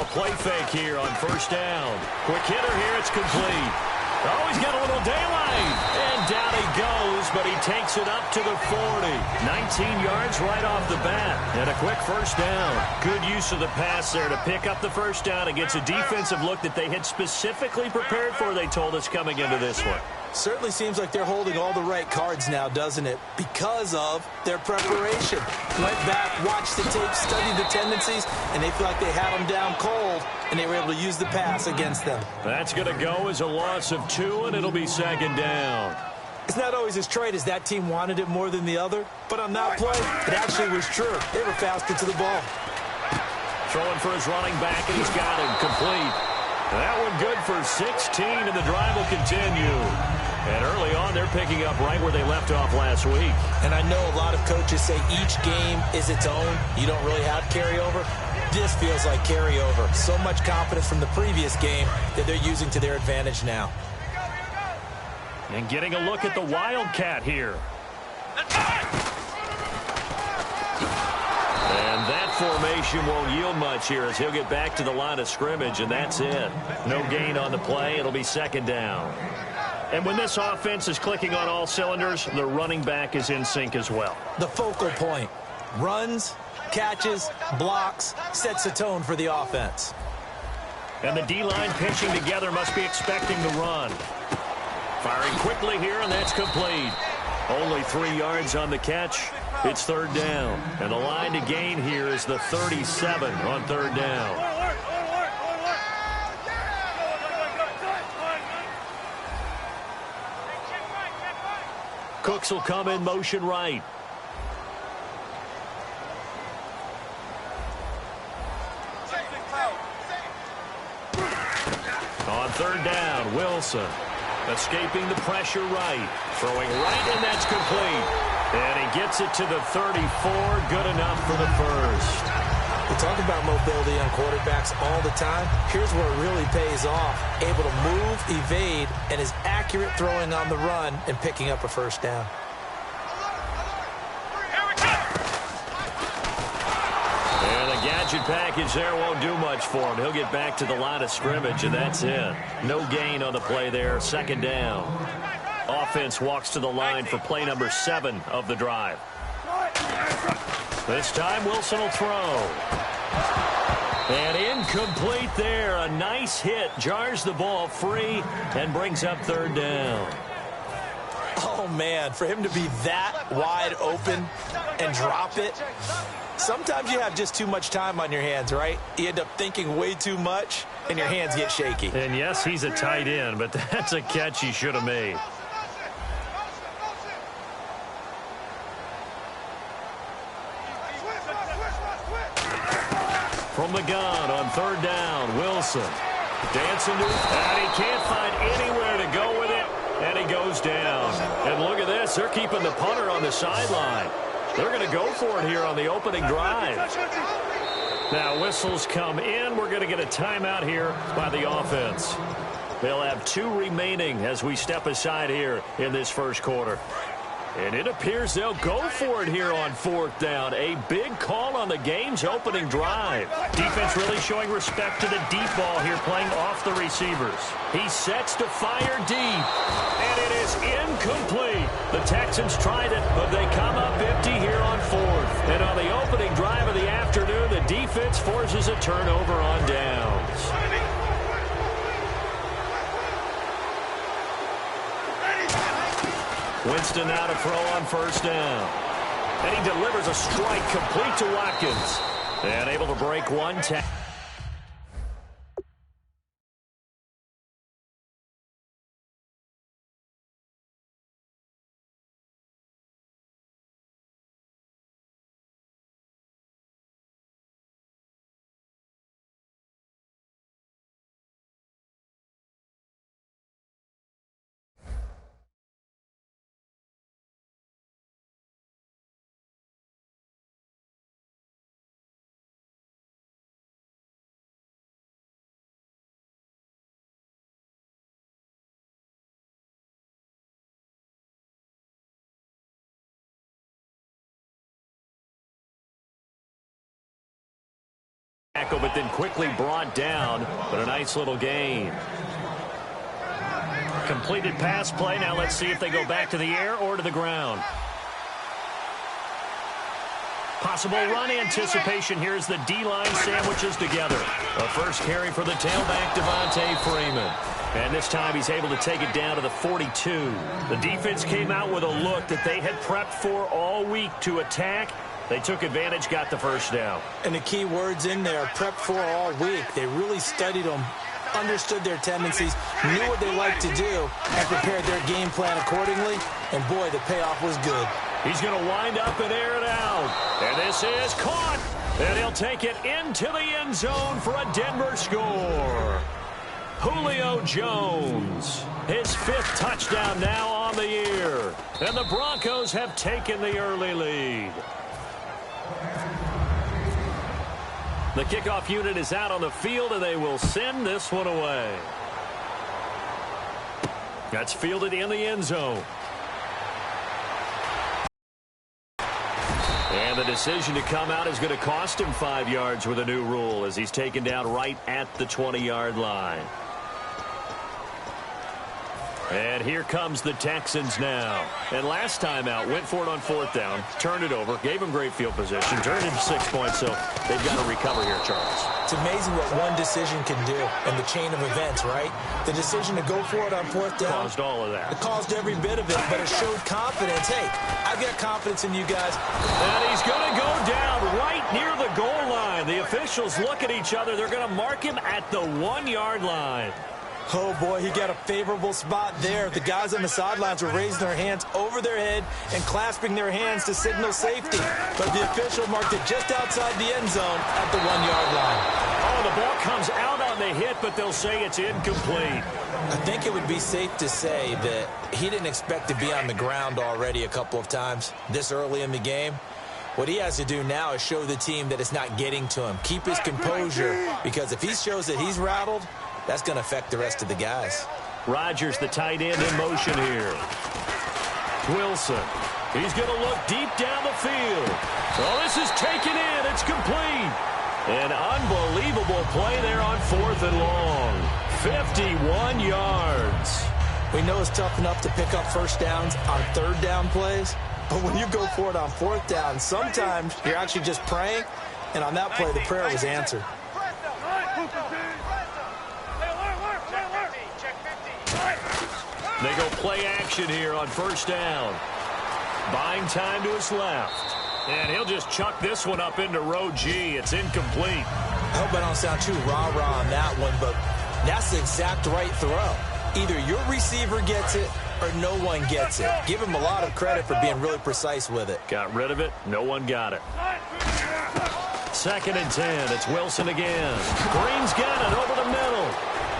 play fake here on first down. Quick hitter here. It's complete. Oh, he's got a little daylight. And down he goes, but he takes it up to the 40. 19 yards right off the bat. And a quick first down. Good use of the pass there to pick up the first down against a defensive look that they had specifically prepared for, they told us, coming into this one. Certainly seems like they're holding all the right cards now, doesn't it? Because of their preparation. Went back, watched the tape, studied the tendencies, and they feel like they had them down cold, and they were able to use the pass against them. That's going to go as a loss of 2, and it'll be second down. It's not always as straight as that team wanted it more than the other, but on that play, it actually was true. They were faster to the ball. Throwing for his running back, and he's got him complete. That one good for 16, and the drive will continue. And early on, they're picking up right where they left off last week. And I know a lot of coaches say each game is its own. You don't really have carryover. This feels like carryover. So much confidence from the previous game that they're using to their advantage now. And getting a look at the Wildcat here. And that formation won't yield much here as he'll get back to the line of scrimmage, and that's it. No gain on the play. It'll be second down. And when this offense is clicking on all cylinders, the running back is in sync as well. The focal point. Runs, catches, blocks, sets the tone for the offense. And the D-line pitching together must be expecting the run. Firing quickly here, and that's complete. Only 3 yards on the catch. It's third down. And the line to gain here is the 37 on third down. Cooks will come in motion right. On third down, Wilson escaping the pressure right. Throwing right, and that's complete. And he gets it to the 34. Good enough for the first. We talk about mobility on quarterbacks all the time. Here's where it really pays off. Able to move, evade, and is accurate throwing on the run and picking up a first down. And the gadget package there won't do much for him. He'll get back to the line of scrimmage, and that's it. No gain on the play there. Second down. Offense walks to the line for play number 7 of the drive. This time Wilson will throw. And incomplete there. A nice hit. Jars the ball free and brings up third down. Oh, man, for him to be that wide open and drop it. Sometimes you have just too much time on your hands, right? You end up thinking way too much, and your hands get shaky. And, yes, he's a tight end, but that's a catch he should have made. From the gun on third down, Wilson. Dancing to it, and he can't find anywhere to go with it, and he goes down. And look at this, they're keeping the punter on the sideline. They're going to go for it here on the opening drive. Now whistles come in. We're going to get a timeout here by the offense. They'll have 2 remaining as we step aside here in this first quarter. And it appears they'll go for it here on fourth down. A big call on the game's opening drive. Defense really showing respect to the deep ball here, playing off the receivers. He sets to fire deep, and it is incomplete. The Texans tried it, but they come up empty here on fourth. And on the opening drive of the afternoon, the defense forces a turnover on downs. Winston now to throw on first down. And he delivers a strike complete to Watkins. And able to break one tackle. tackle, but then quickly brought down. But a nice little gain. Completed pass play. Now let's see if they go back to the air or to the ground. Possible run anticipation here as the D-line sandwiches together. A first carry for the tailback, Devontae Freeman. And this time he's able to take it down to the 42. The defense came out with a look that they had prepped for all week to attack. They took advantage, got the first down. And the key words in there, prepped for all week. They really studied them, understood their tendencies, knew what they liked to do, and prepared their game plan accordingly. And, boy, the payoff was good. He's going to wind up and air it out. And this is caught. And he'll take it into the end zone for a Denver score. Julio Jones, his 5th touchdown now on the year. And the Broncos have taken the early lead. The kickoff unit is out on the field, and they will send this one away. That's fielded in the end zone. And the decision to come out is going to cost him 5 yards with a new rule as he's taken down right at the 20-yard line. And here comes the Texans now. And last time out, went for it on 4th down, turned it over, gave him great field position, turned it into 6 points, so they've got to recover here, Charles. It's amazing what one decision can do in the chain of events, right? The decision to go for it on 4th down. Caused all of that. It caused every bit of it, but it showed confidence. Hey, I've got confidence in you guys. And he's going to go down right near the goal line. The officials look at each other. They're going to mark him at the 1-yard line. Oh, boy, he got a favorable spot there. The guys on the sidelines were raising their hands over their head and clasping their hands to signal safety. But the official marked it just outside the end zone at the 1-yard line. Oh, the ball comes out on the hit, but they'll say it's incomplete. I think it would be safe to say that he didn't expect to be on the ground already a couple of times this early in the game. What he has to do now is show the team that it's not getting to him. Keep his composure, because if he shows that he's rattled, that's going to affect the rest of the guys. Rodgers, the tight end, in motion here. Wilson. He's going to look deep down the field. Oh, this is taken in. It's complete. An unbelievable play there on 4th and long. 51 yards. We know it's tough enough to pick up first downs on 3rd down plays, but when you go for it on 4th down, sometimes you're actually just praying, and on that play, the prayer was answered. They go play action here on 1st down. Buying time to his left. And he'll just chuck this one up into row G. It's incomplete. I hope I don't sound too rah-rah on that one, but that's the exact right throw. Either your receiver gets it or no one gets it. Give him a lot of credit for being really precise with it. Got rid of it. No one got it. 2nd and 10. It's Wilson again. Green's got it over the middle.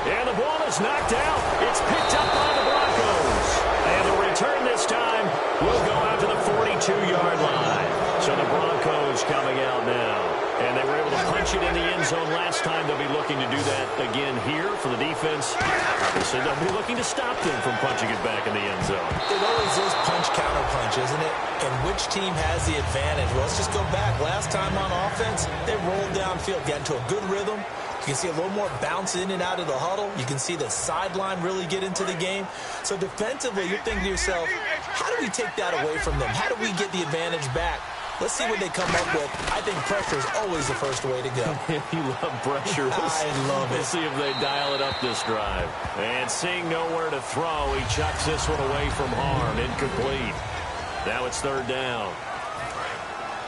And the ball is knocked out. It's picked up by the Broncos. And the return this time will go out to the 42-yard line. So the Broncos coming out now. And they were able to punch it in the end zone last time. They'll be looking to do that again here for the defense. Obviously, they'll be looking to stop them from punching it back in the end zone. It always is punch-counter-punch, isn't it? And which team has the advantage? Well, let's just go back. Last time on offense, they rolled downfield, got into a good rhythm. You can see a little more bounce in and out of the huddle. You can see the sideline really get into the game. So defensively, you're thinking to yourself, how do we take that away from them? How do we get the advantage back? Let's see what they come up with. I think pressure is always the first way to go. You love pressure. I love it. We'll see if they dial it up this drive. And seeing nowhere to throw, he chucks this one away from harm. Incomplete. Now it's 3rd down.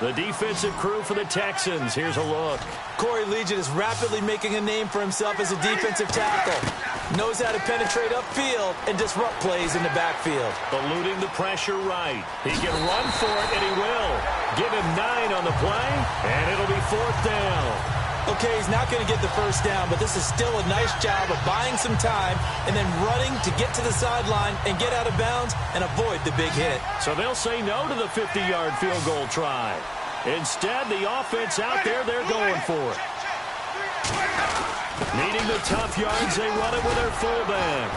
The defensive crew for the Texans. Here's a look. Corey Legion is rapidly making a name for himself as a defensive tackle. Knows how to penetrate upfield and disrupt plays in the backfield. Eluding the pressure right. He can run for it, and he will. Give him 9 on the play, and it'll be 4th down. Okay, he's not going to get the first down, but this is still a nice job of buying some time and then running to get to the sideline and get out of bounds and avoid the big hit. So they'll say no to the 50-yard field goal try. Instead, the offense out there, they're going for it. Needing the tough yards, they run it with their fullback.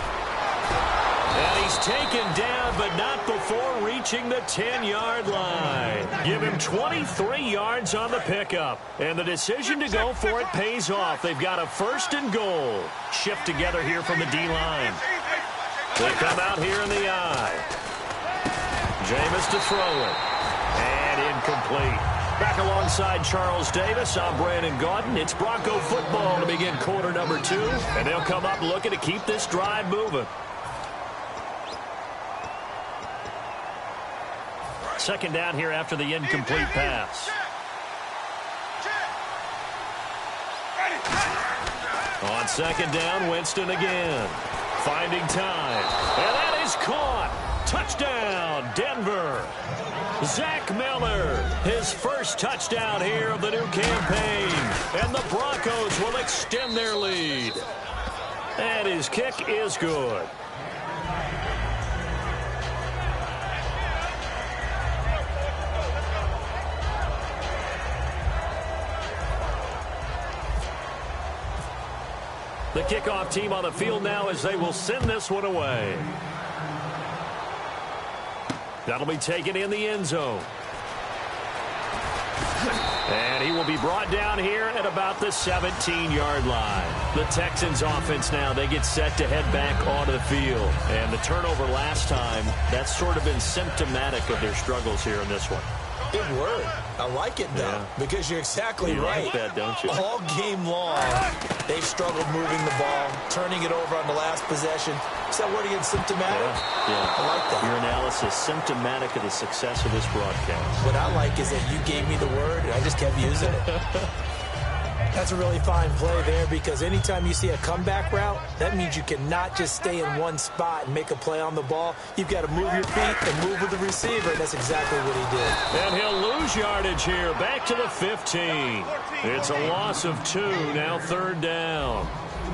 And he He's taken down, but not before reaching the 10-yard line. Give him 23 yards on the pickup. And the decision to go for it pays off. They've got a 1st and goal. Shift together here from the D-line. They come out here in the eye. Jameis to throw it. And incomplete. Back alongside Charles Davis, I'm Brandon Gaudin. It's Bronco football to begin quarter number 2. And they'll come up looking to keep this drive moving. 2nd down here after the incomplete pass. On 2nd down, Winston again. Finding time. And that is caught. Touchdown, Denver. Zach Miller, his first touchdown here of the new campaign. And the Broncos will extend their lead. And his kick is good. The kickoff team on the field now as they will send this one away. That'll be taken in the end zone. And he will be brought down here at about the 17-yard line. The Texans offense now, they get set to head back onto the field. And the turnover last time, that's sort of been symptomatic of their struggles here in this one. Good word. I like it, though, because you're exactly right. You like that, don't you? All game long, they've struggled moving the ball, turning it over on the last possession. Is that word again, symptomatic? Yeah. I like that. Your analysis, symptomatic of the success of this broadcast. What I like is that you gave me the word, and I just kept using it. That's a really fine play there, because anytime you see a comeback route, that means you cannot just stay in one spot and make a play on the ball. You've got to move your feet and move with the receiver, and that's exactly what he did. And he'll lose yardage here, back to the 15. It's a loss of 2, now 3rd down.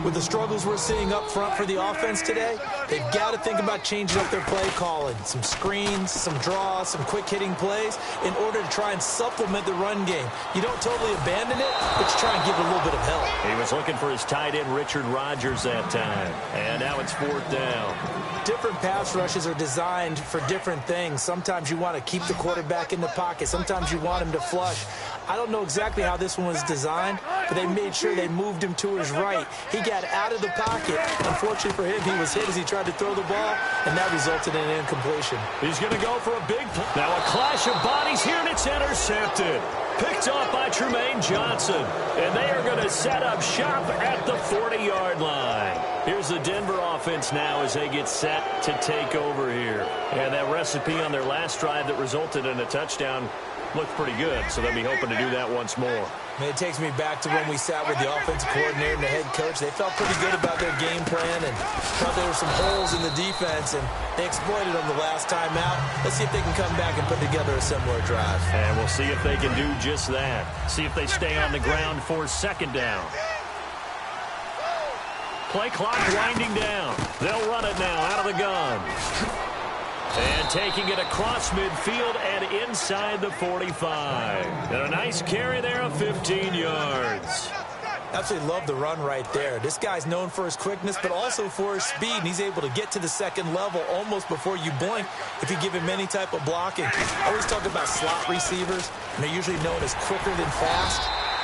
With the struggles we're seeing up front for the offense today, they've got to think about changing up their play calling. Some screens, some draws, some quick-hitting plays in order to try and supplement the run game. You don't totally abandon it, but you try and give it a little bit of help. He was looking for his tight end, Richard Rodgers, that time. And now it's 4th down. Different pass rushes are designed for different things. Sometimes you want to keep the quarterback in the pocket. Sometimes you want him to flush. I don't know exactly how this one was designed, but they made sure they moved him to his right. He got out of the pocket. Unfortunately for him, he was hit as he tried to throw the ball, and that resulted in an incompletion. He's going to go for a big play. Now a clash of bodies here, and it's intercepted. Picked off by Tremaine Johnson. And they are going to set up shop at the 40-yard line. Here's the Denver offense now as they get set to take over here. And that recipe on their last drive that resulted in a touchdown looked pretty good, so they'll be hoping to do that once more. It takes me back to when we sat with the offensive coordinator and the head coach. They felt pretty good about their game plan and thought there were some holes in the defense, and they exploited them the last time out. Let's see if they can come back and put together a similar drive. And we'll see if they can do just that. See if they stay on the ground for 2nd down. Play clock winding down. They'll run it now out of the gun. And taking it across midfield and inside the 45. And a nice carry there of 15 yards. Absolutely love the run right there. This guy's known for his quickness, but also for his speed. And he's able to get to the 2nd level almost before you blink if you give him any type of blocking. I always talk about slot receivers, and they're usually known as quicker than fast.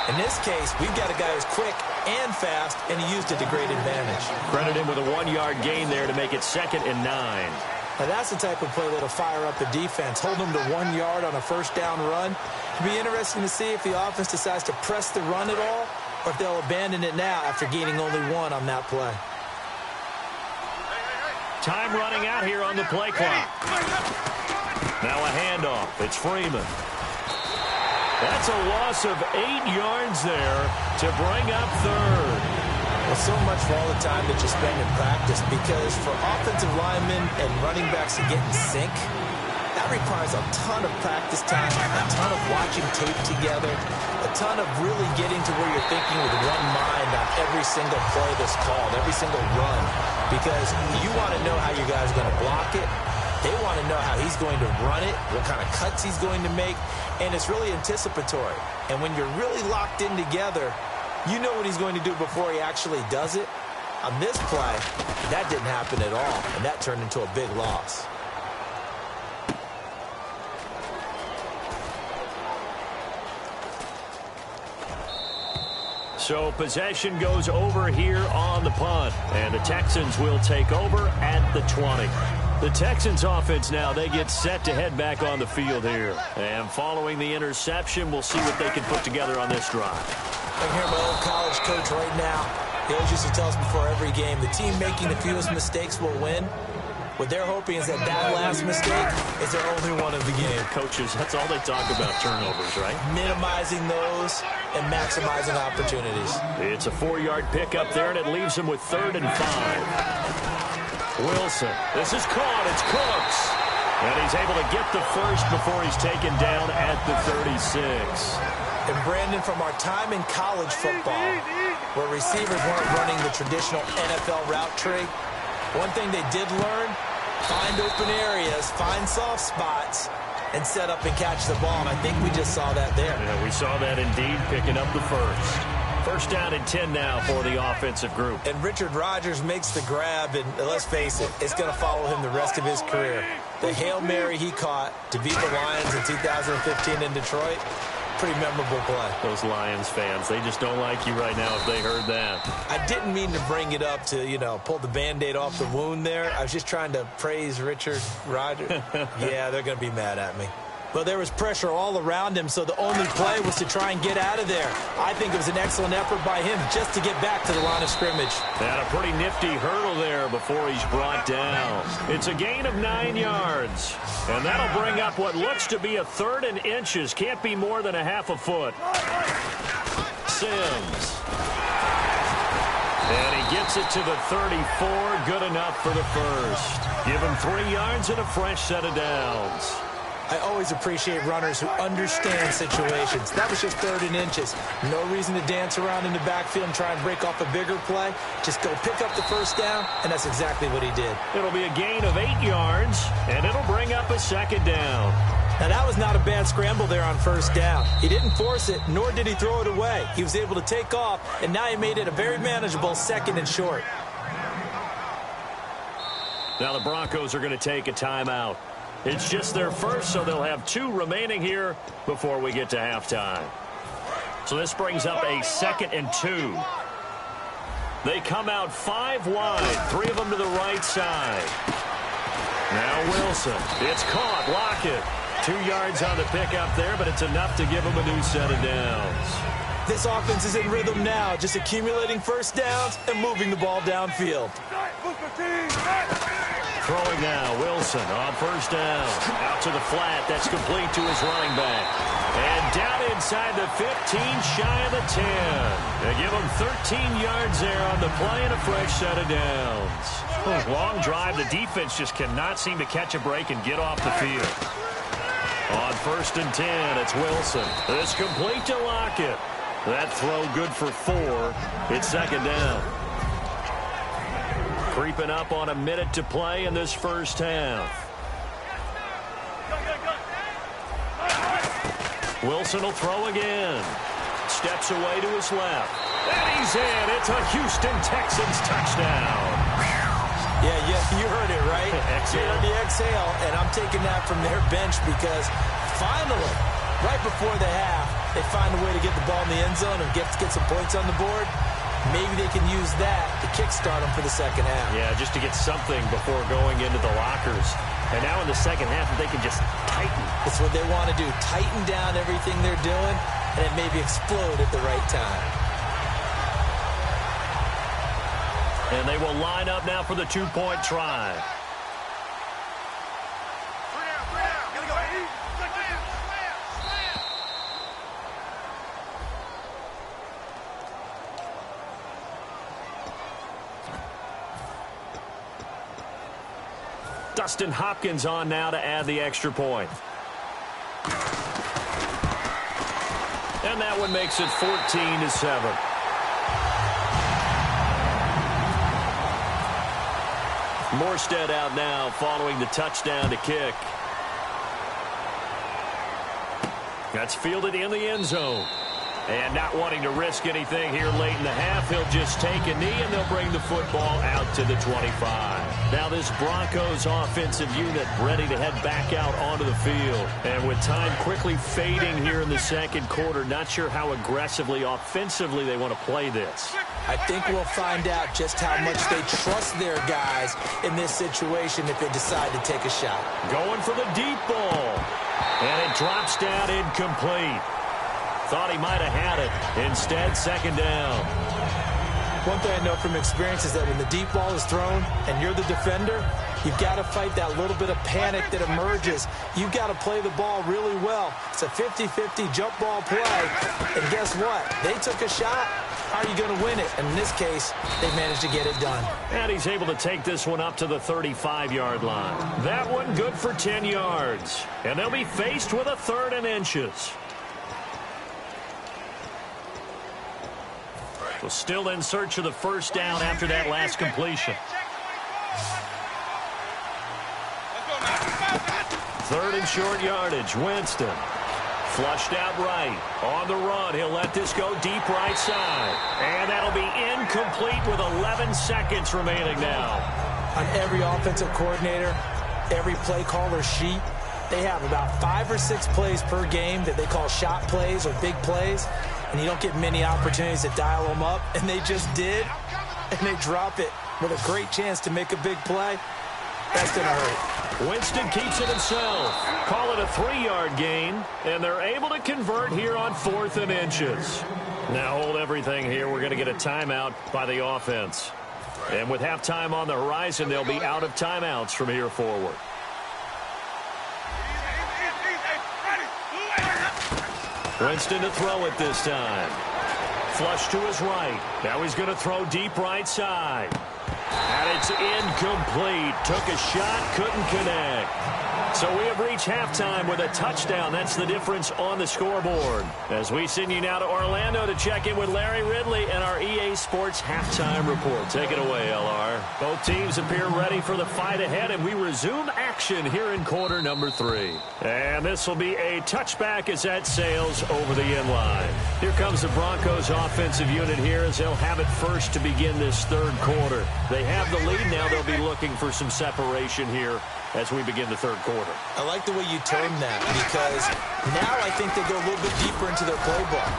In this case, we've got a guy who's quick and fast, and he used it to great advantage. Credit him with a 1-yard gain there to make it 2nd and 9. Now, that's the type of play that'll fire up the defense. Hold them to 1 yard on a 1st down run. It'll be interesting to see if the offense decides to press the run at all, or if they'll abandon it now after gaining only 1 on that play. Time running out here on the play clock. Now a handoff. It's Freeman. That's a loss of 8 yards there to bring up 3rd. Well, so much for all the time that you spend in practice, because for offensive linemen and running backs to get in sync, that requires a ton of practice time, a ton of watching tape together, a ton of really getting to where you're thinking with one mind on every single play that's called, every single run, because you want to know how you guys are going to block it. They want to know how he's going to run it, what kind of cuts he's going to make, and it's really anticipatory. And when you're really locked in together, you know what he's going to do before he actually does it. On this play, that didn't happen at all, and that turned into a big loss. So possession goes over here on the punt, and the Texans will take over at the 20. The Texans offense now, they get set to head back on the field here. And following the interception, we'll see what they can put together on this drive. I hear my old college coach right now. He always used to tell us before every game, the team making the fewest mistakes will win. What they're hoping is that last mistake is their only one of the game. Coaches, that's all they talk about, turnovers, right? Minimizing those and maximizing opportunities. It's a 4-yard pickup there, and it leaves them with 3rd and 5. Wilson, this is caught. It's Cooks. And he's able to get the first before he's taken down at the 36. And Brandon, from our time in college football, where receivers weren't running the traditional NFL route tree, one thing they did learn, find open areas, find soft spots, and set up and catch the ball. And I think we just saw that there. Yeah, we saw that indeed, picking up the first. First down and 10 now for the offensive group. And Richard Rodgers makes the grab, and let's face it, it's going to follow him the rest of his career. The Hail Mary he caught to beat the Lions in 2015 in Detroit, pretty memorable play. Those Lions fans, they just don't like you right now if they heard that. I didn't mean to bring it up to, pull the Band-Aid off the wound there. I was just trying to praise Richard Rodgers. Yeah, they're going to be mad at me. But there was pressure all around him, so the only play was to try and get out of there. I think it was an excellent effort by him just to get back to the line of scrimmage. And a pretty nifty hurdle there before he's brought down. It's a gain of 9 yards. And that'll bring up what looks to be a 3rd and inches. Can't be more than a half a foot. Sims. And he gets it to the 34. Good enough for the first. Give him 3 yards and a fresh set of downs. I always appreciate runners who understand situations. That was just 3rd and inches. No reason to dance around in the backfield and try and break off a bigger play. Just go pick up the first down, and that's exactly what he did. It'll be a gain of 8 yards, and it'll bring up a 2nd down. Now, that was not a bad scramble there on first down. He didn't force it, nor did he throw it away. He was able to take off, and now he made it a very manageable 2nd and short. Now the Broncos are going to take a timeout. It's just their first, so they'll have 2 remaining here before we get to halftime. So this brings up a 2nd and 2. They come out 5 wide, 3 of them to the right side. Now Wilson. It's caught. Lockett. 2 yards on the pickup there, but it's enough to give him a new set of downs. This offense is in rhythm now, just accumulating first downs and moving the ball downfield. Throwing now, Wilson on first down. Out to the flat, that's complete to his running back. And down inside the 15, shy of the 10. They give him 13 yards there on the play and a fresh set of downs. Long drive, the defense just cannot seem to catch a break and get off the field. On 1st and 10, it's Wilson. It's complete to Lockett. That throw good for 4. It's 2nd down. Creeping up on a minute to play in this first half. Wilson will throw again. Steps away to his left. And he's in. It's a Houston Texans touchdown. Yeah, you heard it, right? Exhale. The exhale, and I'm taking that from their bench because finally, right before the half, they find a way to get the ball in the end zone and get some points on the board. Maybe they can use that to kickstart them for the second half. Yeah, just to get something before going into the lockers. And now in the second half, they can just tighten. That's what they want to do, tighten down everything they're doing, and then maybe explode at the right time. And they will line up now for the 2-point try. Dustin Hopkins on now to add the extra point. And that one makes it 14-7. Morstead out now following the touchdown to kick. That's fielded in the end zone. And not wanting to risk anything here late in the half, he'll just take a knee, and they'll bring the football out to the 25. Now this Broncos offensive unit ready to head back out onto the field. And with time quickly fading here in the second quarter, not sure how aggressively, offensively they want to play this. I think we'll find out just how much they trust their guys in this situation if they decide to take a shot. Going for the deep ball. And it drops down incomplete. Thought he might have had it. Instead, second down. One thing I know from experience is that when the deep ball is thrown and you're the defender, you've got to fight that little bit of panic that emerges. You've got to play the ball really well. It's a 50-50 jump ball play. And guess what? They took a shot. How are you going to win it? And in this case, they managed to get it done. And he's able to take this one up to the 35-yard line. That one good for 10 yards. And they'll be faced with a 3rd and inches. Well, still in search of the first down after that last completion. 3rd and short yardage. Winston. Flushed out right. On the run, he'll let this go deep right side. And that'll be incomplete with 11 seconds remaining now. On every offensive coordinator, every play caller sheet, they have about 5 or 6 plays per game that they call shot plays or big plays. And you don't get many opportunities to dial them up. And they just did. And they drop it with a great chance to make a big play. That's going to hurt. Winston keeps it himself. Call it a 3-yard gain. And they're able to convert here on 4th and inches. Now hold everything here. We're going to get a timeout by the offense. And with halftime on the horizon, they'll be out of timeouts from here forward. Winston to throw it this time. Flush to his right. Now he's going to throw deep right side. And it's incomplete. Took a shot, couldn't connect. So we have reached halftime with a touchdown. That's the difference on the scoreboard. As we send you now to Orlando to check in with Larry Ridley and our EA Sports halftime report. Take it away, LR. Both teams appear ready for the fight ahead, and we resume action here in quarter number 3. And this will be a touchback as that sails over the end line. Here comes the Broncos offensive unit here as they'll have it first to begin this 3rd quarter. They have the lead. Now they'll be looking for some separation here as we begin the 3rd quarter. I like the way you term that because now I think they go a little bit deeper into their playbook.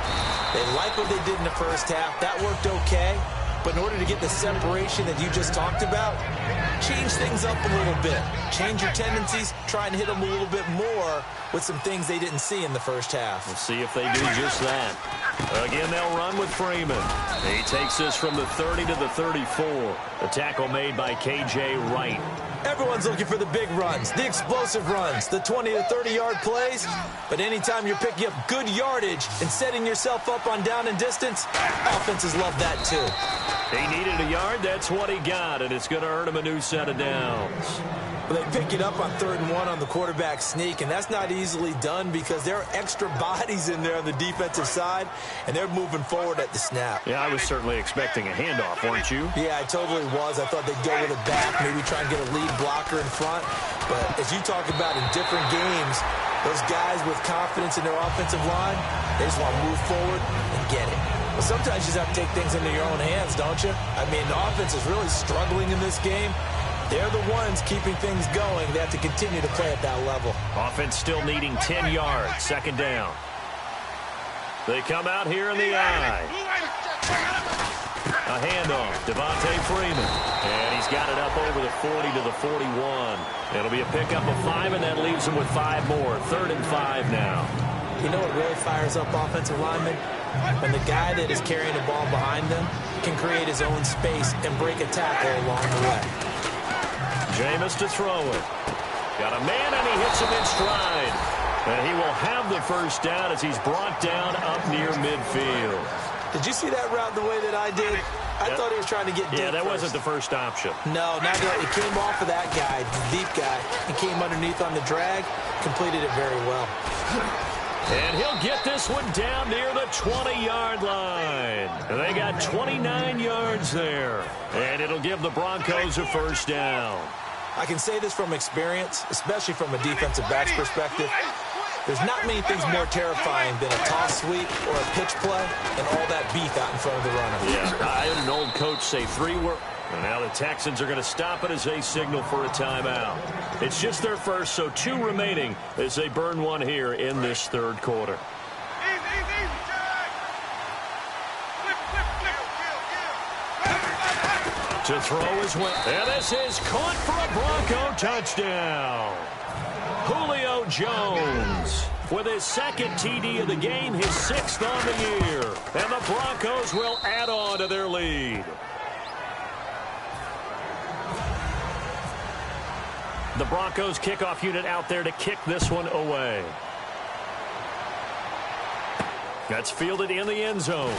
They like what they did in the first half. That worked okay. But in order to get the separation that you just talked about, change things up a little bit. Change your tendencies. Try and hit them a little bit more with some things they didn't see in the first half. We'll see if they do just that. Again, they'll run with Freeman. He takes this from the 30 to the 34. The tackle made by K.J. Wright. Everyone's looking for the big runs, the explosive runs, the 20 to 30-yard plays. But anytime you're picking up good yardage and setting yourself up on down and distance, offenses love that too. He needed a yard. That's what he got, and it's going to earn him a new set of downs. But they pick it up on 3rd and 1 on the quarterback sneak, and that's not easily done because there are extra bodies in there on the defensive side, and they're moving forward at the snap. Yeah, I was certainly expecting a handoff, weren't you? Yeah, I totally was. I thought they'd go with it back, maybe try and get a lead blocker in front. But as you talk about in different games, those guys with confidence in their offensive line, they just want to move forward and get it. But sometimes you just have to take things into your own hands, don't you? I mean, the offense is really struggling in this game. They're the ones keeping things going. They have to continue to play at that level. Offense still needing 10 yards. 2nd down. They come out here in the eye. A handoff. Devontae Freeman. And he's got it up over the 40 to the 41. It'll be a pickup of 5, and that leaves him with 5 more. 3rd and 5 now. You know what really fires up offensive linemen? When the guy that is carrying the ball behind them can create his own space and break a tackle along the way. Jameis to throw it. Got a man, and he hits him in stride. And he will have the first down as he's brought down up near midfield. Did you see that route the way that I did? I thought he was trying to get deep. Yeah, that first. wasn't the first option. No, not that. It came off of that guy, the deep guy, and came underneath on the drag, completed it very well. And he'll get this one down near the 20-yard line. And they got 29 yards there. And it'll give the Broncos a first down. I can say this from experience, especially from a defensive back's perspective. There's not many things more terrifying than a toss sweep or a pitch play and all that beef out in front of the runner. Yeah, I had an old coach say 3 were... And now the Texans are going to stop it as they signal for a timeout. It's just their first, so 2 remaining as they burn 1 here in this third quarter. To throw his way. And this is caught for a Bronco touchdown. Julio Jones with his 2nd TD of the game, his 6th on the year. And the Broncos will add on to their lead. The Broncos kickoff unit out there to kick this one away. That's fielded in the end zone.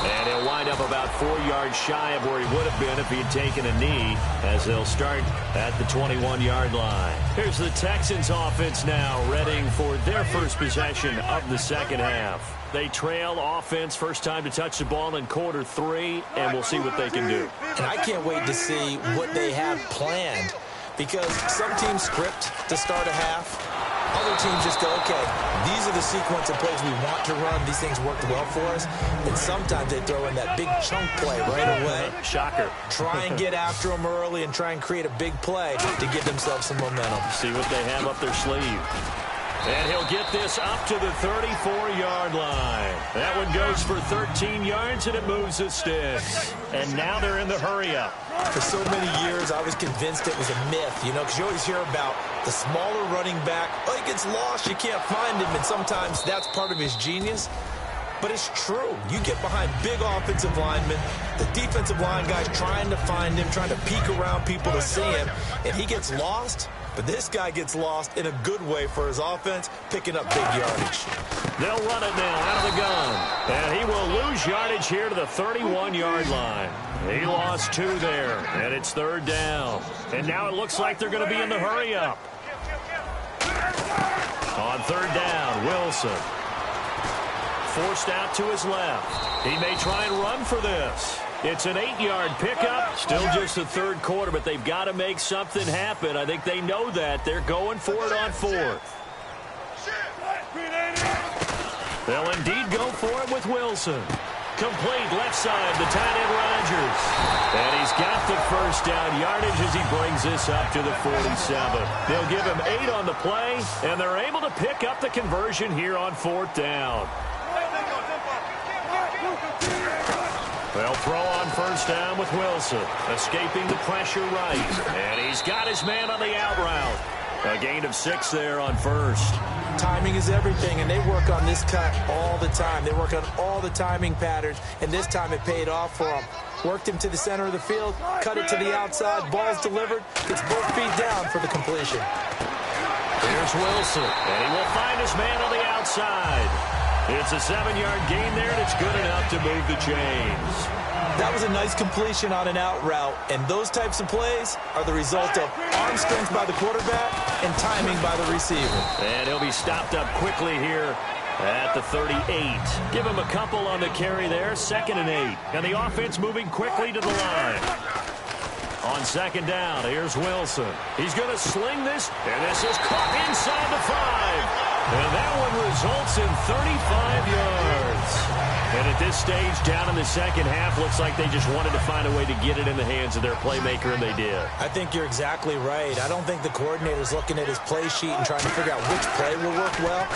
And he'll wind up about 4 yards shy of where he would have been if he had taken a knee, as they'll start at the 21-yard line. Here's the Texans offense now, readying for their first possession of the second half. They trail offense, first time to touch the ball in quarter 3, and we'll see what they can do. And I can't wait to see what they have planned, because some teams script to start a half. Other teams just go, okay, these are the sequence of plays we want to run. These things worked well for us. And sometimes they throw in that big chunk play right away. Shocker. Try and get after them early and try and create a big play to give themselves some momentum. See what they have up their sleeve. And he'll get this up to the 34-yard line. That one goes for 13 yards, and it moves the sticks. And now they're in the hurry-up. For so many years, I was convinced it was a myth, you know, because you always hear about the smaller running back. Oh, he gets lost, you can't find him, and sometimes that's part of his genius. But it's true. You get behind big offensive linemen, the defensive line guys trying to find him, trying to peek around people to see him, and he gets lost. But this guy gets lost in a good way for his offense, picking up big yardage. They'll run it now out of the gun. And he will lose yardage here to the 31-yard line. He lost 2 there, and it's 3rd down. And now it looks like they're going to be in the hurry-up. On 3rd down, Wilson. Forced out to his left. He may try and run for this. It's an 8-yard pickup. Still just the 3rd quarter, but they've got to make something happen. I think they know that. They're going for it on 4th. They'll indeed go for it with Wilson. Complete left side, the tight end Rodgers. And he's got the first down yardage as he brings this up to the 47. They'll give him 8 on the play, and they're able to pick up the conversion here on 4th down. They'll throw on 1st down with Wilson, escaping the pressure right. And he's got his man on the out route. A gain of 6 there on 1st. Timing is everything, and they work on this cut all the time. They work on all the timing patterns, and this time it paid off for them. Worked him to the center of the field, cut it to the outside, ball's delivered, gets both feet down for the completion. Here's Wilson, and he will find his man on the outside. It's a 7-yard gain there, and it's good enough to move the chains. That was a nice completion on an out route, and those types of plays are the result of arm strength by the quarterback and timing by the receiver. And he'll be stopped up quickly here at the 38. Give him a couple on the carry there, 2nd and 8. And the offense moving quickly to the line. On 2nd down, here's Wilson. He's going to sling this, and this is caught inside the 5. And that one results in 35 yards. And at this stage, down in the second half, looks like they just wanted to find a way to get it in the hands of their playmaker, and they did. I think you're exactly right. I don't think the coordinator's looking at his play sheet and trying to figure out which play will work well.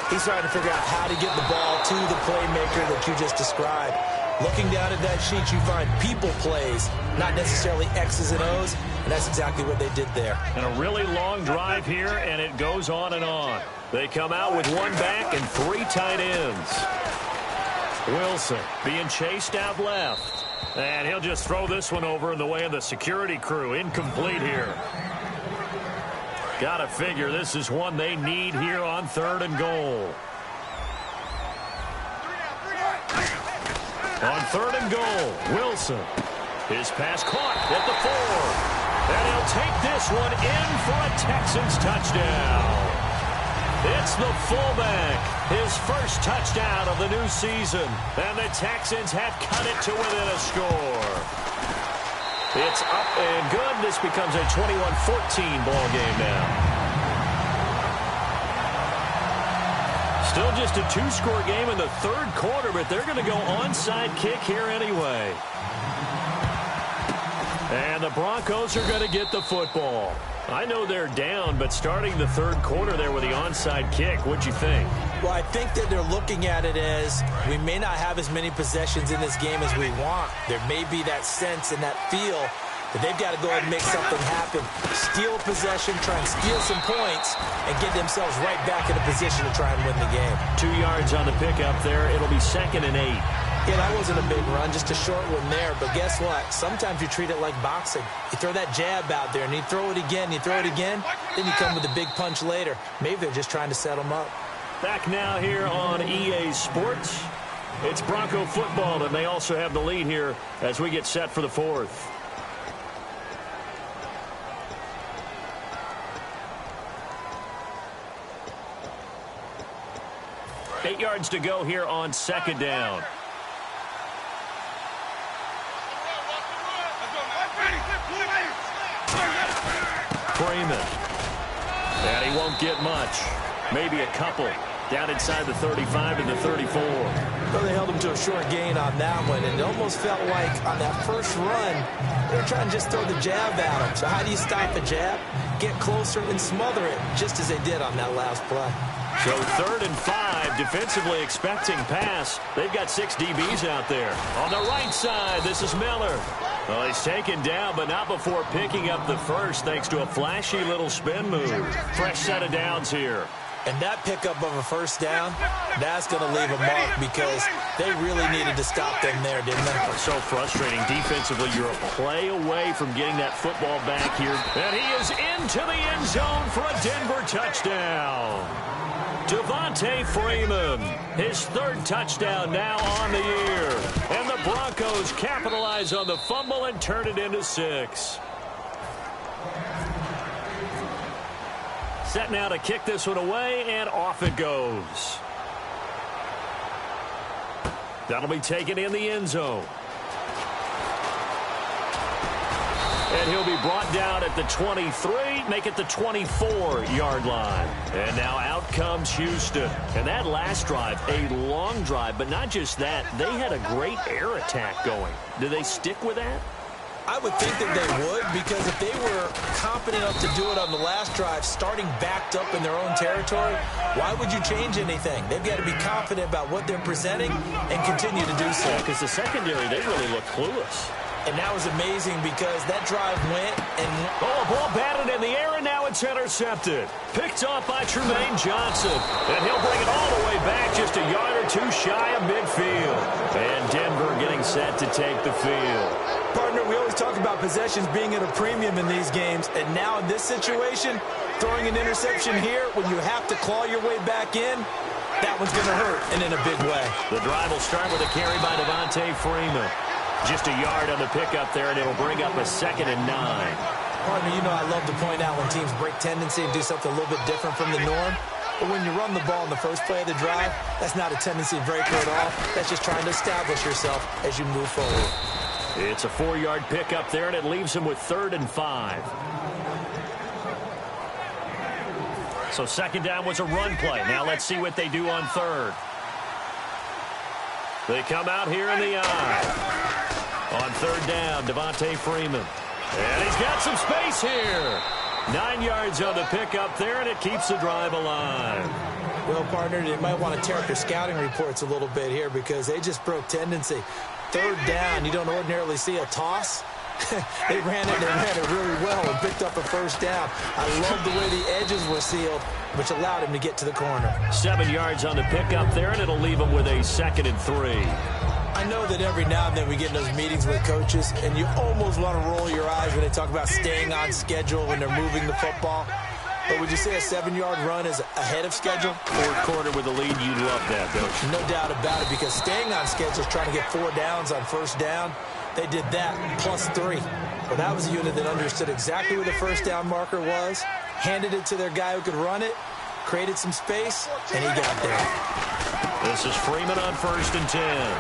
He's trying to figure out how to get the ball to the playmaker that you just described. Looking down at that sheet, you find people plays, not necessarily X's and O's, and that's exactly what they did there. And a really long drive here, and it goes on and on. They come out with 1 back and 3 tight ends. Wilson being chased out left. And he'll just throw this one over in the way of the security crew. Incomplete here. Gotta figure this is one they need here on 3rd and goal. On 3rd and goal, Wilson. His pass caught at the 4. And he'll take this one in for a Texans touchdown. It's the fullback, his first touchdown of the new season. And the Texans have cut it to within a score. It's up and good. This becomes a 21-14 ball game now. Still just a two-score game in the third quarter, but they're going to go onside kick here anyway. And the Broncos are going to get the football. I know they're down, but starting the third quarter there with the onside kick, what'd you think? Well, I think that they're looking at it as we may not have as many possessions in this game as we want. There may be that sense and that feel that they've got to go ahead and make something happen. Steal possession, try and steal some points, and get themselves right back in a position to try and win the game. 2 yards on the pickup there. It'll be 2nd and 8. Yeah, that wasn't a big run, just a short one there. But guess what? Sometimes you treat it like boxing. You throw that jab out there, and you throw it again, then you come with a big punch later. Maybe they're just trying to set them up. Back now here on EA Sports. It's Bronco football, and they also have the lead here as we get set for the fourth. Eight yards to go here on 2nd down. Freeman. And he won't get much. Maybe a couple. Down inside the 35 and the 34. Well, they held him to a short gain on that one, and it almost felt like on that first run, they were trying to just throw the jab at him. So how do you stop a jab? Get closer and smother it, just as they did on that last play. So 3rd and 5, defensively expecting pass. They've got 6 DBs out there. On the right side, this is Miller. Well, he's taken down, but not before picking up the first, thanks to a flashy little spin move. Fresh set of downs here. And that pickup of a first down, that's going to leave a mark because they really needed to stop them there, didn't they? It's so frustrating. Defensively, you're a play away from getting that football back here. And he is into the end zone for a Denver touchdown. Devontae Freeman, his 3rd touchdown now on the year. And the Broncos capitalize on the fumble and turn it into 6. Set now to kick this one away, and off it goes. That'll be taken in the end zone. And he'll be brought down at the 23, make it the 24-yard line. And now out comes Houston. And that last drive, a long drive, but not just that, they had a great air attack going. Do they stick with that? I would think that they would, because if they were confident enough to do it on the last drive, starting backed up in their own territory, why would you change anything? They've got to be confident about what they're presenting and continue to do so. Because the secondary, they really look clueless. And that was amazing because that drive went and... Oh, a ball batted in the air, and now it's intercepted. Picked off by Tremaine Johnson. And he'll bring it all the way back just a yard or two shy of midfield. And Denver getting set to take the field. Partner, we always talk about possessions being at a premium in these games. And now in this situation, throwing an interception here when you have to claw your way back in, that one's going to hurt, and in a big way. The drive will start with a carry by Devontae Freeman. Just a yard on the pickup there, and it'll bring up a 2nd and 9. Partner, you know I love to point out when teams break tendency and do something a little bit different from the norm. But when you run the ball in the first play of the drive, that's not a tendency breaker at all. That's just trying to establish yourself as you move forward. It's a 4-yard pickup there, and it leaves him with 3rd and 5. So 2nd down was a run play. Now let's see what they do on 3rd. They come out here in the eye. On 3rd down, Devontae Freeman. And he's got some space here. 9 yards on the pickup there, and it keeps the drive alive. Well, partner, they might want to tear up their scouting reports a little bit here because they just broke tendency. 3rd down, you don't ordinarily see a toss. They ran it really well and picked up a first down. I love the way the edges were sealed, which allowed him to get to the corner. 7 yards on the pickup there, and it'll leave him with a 2nd and 3. I know that every now and then we get in those meetings with coaches, and you almost want to roll your eyes when they talk about staying on schedule when they're moving the football. But would you say a 7-yard run is ahead of schedule? 4th quarter with a lead, you'd love that, don't you? No doubt about it, because staying on schedule is trying to get 4 downs on first down. They did that plus 3. Well, that was a unit that understood exactly where the first down marker was, handed it to their guy who could run it, created some space, and he got there. This is Freeman on 1st and 10.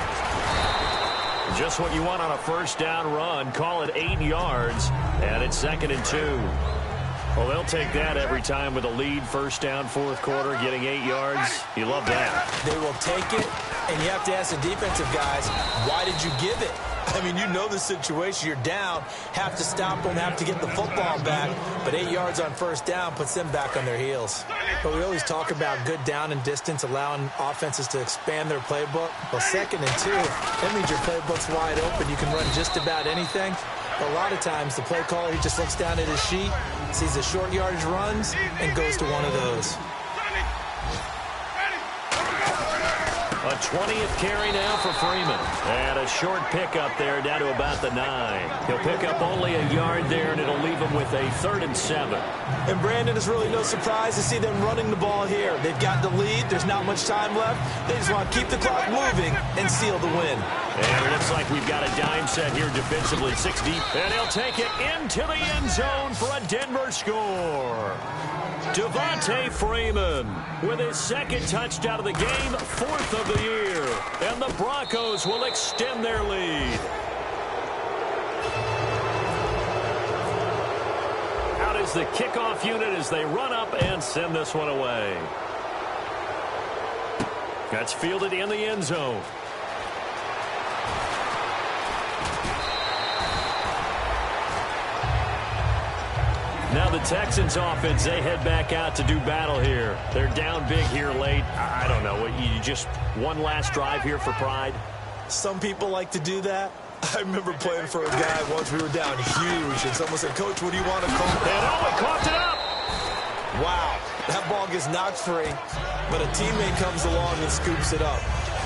Just what you want on a first down run. Call it 8 yards, and it's 2nd and 2. Well, they'll take that every time with a lead, first down, fourth quarter, getting 8 yards. You love that. They will take it, and you have to ask the defensive guys, why did you give it? I mean, you know the situation. You're down, have to stop them, have to get the football back, but 8 yards on first down puts them back on their heels. But we always talk about good down and distance, allowing offenses to expand their playbook. Well, 2nd and 2, that means your playbook's wide open. You can run just about anything. But a lot of times, the play caller, he just looks down at his sheet, sees the short yardage runs, and goes to one of those. A 20th carry now for Freeman. And a short pickup there down to about the 9. He'll pick up only a yard there, and it'll leave him with a 3rd and 7. And Brandon, is really no surprise to see them running the ball here. They've got the lead. There's not much time left. They just want to keep the clock moving and seal the win. And it looks like we've got a dime set here defensively, 6 deep. And he'll take it into the end zone for a Denver score. Devontae Freeman with his 2nd touchdown of the game, 4th of the year. And the Broncos will extend their lead. Out is the kickoff unit as they run up and send this one away. That's fielded in the end zone. Now the Texans offense, they head back out to do battle here. They're down big here late. I don't know. You just one last drive here for pride? Some people like to do that. I remember playing for a guy once. We were down huge, and someone said, "Coach, what do you want to call?" And he coughed it up. Wow. That ball gets knocked free, but a teammate comes along and scoops it up.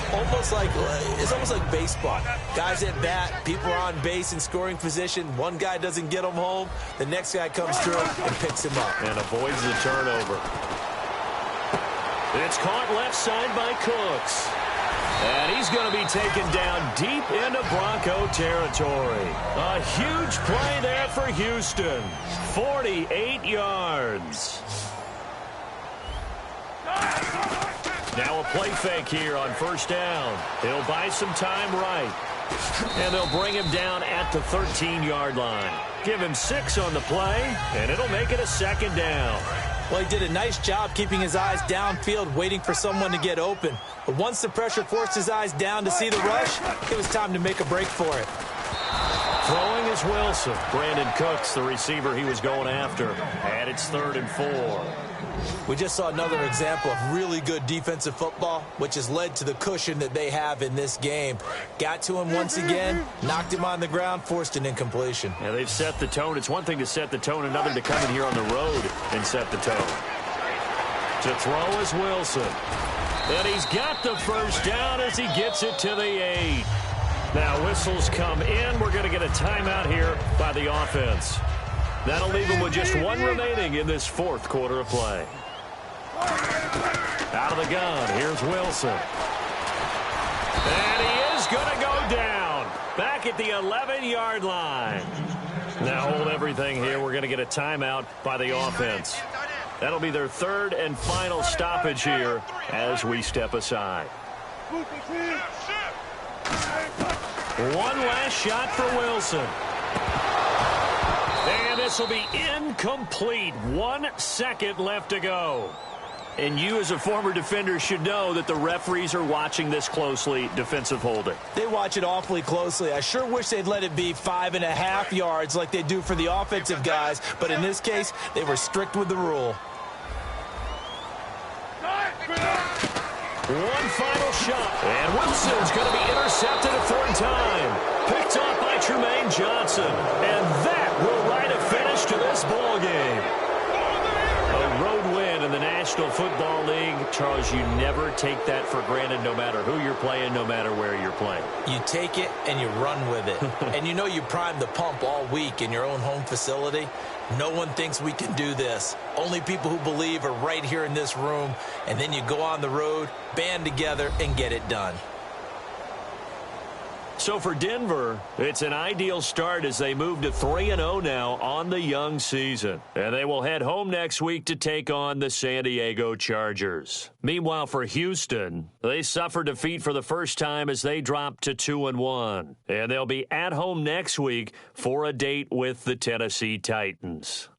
It's almost like baseball. Guys at bat, people are on base in scoring position. One guy doesn't get him home. The next guy comes through and picks him up. And avoids the turnover. It's caught left side by Cooks. And he's going to be taken down deep into Bronco territory. A huge play there for Houston. 48 yards. Now a play fake here on first down. He'll buy some time right. And they'll bring him down at the 13-yard line. Give him 6 on the play, and it'll make it a 2nd down. Well, he did a nice job keeping his eyes downfield, waiting for someone to get open. But once the pressure forced his eyes down to see the rush, it was time to make a break for it. Throwing is Wilson. Brandon Cooks, the receiver he was going after. And it's 3rd and 4. We just saw another example of really good defensive football, which has led to the cushion that they have in this game. Got to him once again, knocked him on the ground, forced an incompletion. Yeah, they've set the tone. It's one thing to set the tone, another to come in here on the road and set the tone. To throw is Wilson. And he's got the first down as he gets it to the 8. Now whistles come in. We're going to get a timeout here by the offense. That'll leave him with just 1 remaining in this 4th quarter of play. Out of the gun, here's Wilson. And he is going to go down. Back at the 11-yard line. Now hold everything here. We're going to get a timeout by the offense. That'll be their 3rd and final stoppage here as we step aside. One last shot for Wilson. And this will be incomplete. 1 second left to go. And you as a former defender should know that the referees are watching this closely, defensive holding. They watch it awfully closely. I sure wish they'd let it be 5.5 yards like they do for the offensive guys. But in this case, they were strict with the rule. One final shot. And Wilson's going to be intercepted a 3rd time. Picked off by Trumaine Johnson. And that will write a finish to this ball game. A road win in the National Football League. Charles, you never take that for granted no matter who you're playing, no matter where you're playing. You take it and you run with it. And you know you primed the pump all week in your own home facility. No one thinks we can do this. Only people who believe are right here in this room. And then you go on the road, band together, and get it done. So for Denver, it's an ideal start as they move to 3-0 now on the young season. And they will head home next week to take on the San Diego Chargers. Meanwhile, for Houston, they suffered defeat for the first time as they dropped to 2-1. And they'll be at home next week for a date with the Tennessee Titans.